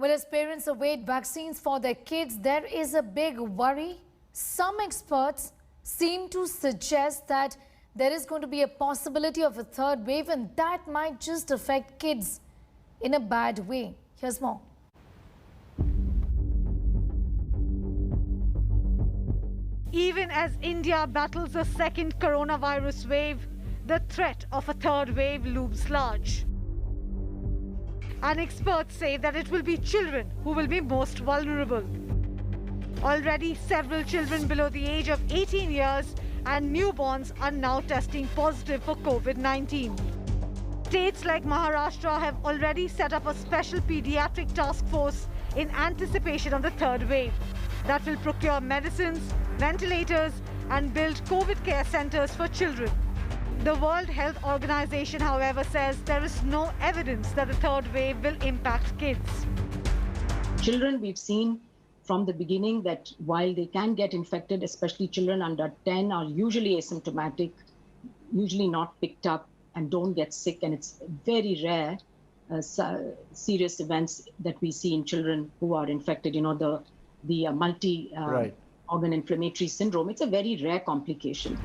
Well, as parents await vaccines for their kids, there is a big worry. Some experts seem to suggest that there is going to be a possibility of a third wave, and that might just affect kids in a bad way. Here's more. Even as India battles a second coronavirus wave, the threat of a third wave looms large. And experts say that it will be children who will be most vulnerable. Already, several children below the age of 18 years and newborns are now testing positive for COVID-19. States like Maharashtra have already set up a special pediatric task force in anticipation of the third wave that will procure medicines, ventilators, and build COVID care centers for children. The World Health Organization, however, says there is no evidence that the third wave will impact kids. Children, we've seen from the beginning that while they can get infected, especially children under 10 are usually asymptomatic, usually not picked up and don't get sick. And it's very rare serious events that we see in children who are infected, the multi-organ inflammatory syndrome. It's a very rare complication.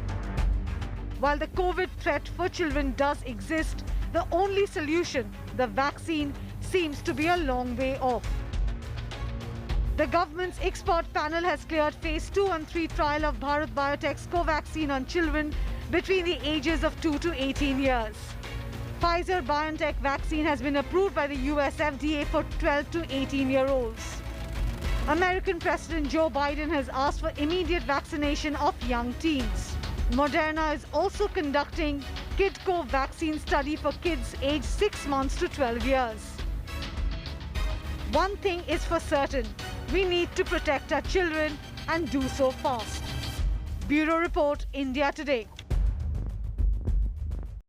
While the COVID threat for children does exist, the only solution, the vaccine, seems to be a long way off. The government's expert panel has cleared phase 2 and 3 trial of Bharat Biotech's Covaxin on children between the ages of 2 to 18 years. Pfizer-BioNTech vaccine has been approved by the US FDA for 12 to 18-year-olds. American President Joe Biden has asked for immediate vaccination of young teens. Moderna is also conducting KidCo vaccine study for kids aged 6 months to 12 years. One thing is for certain, we need to protect our children and do so fast. Bureau Report, India Today.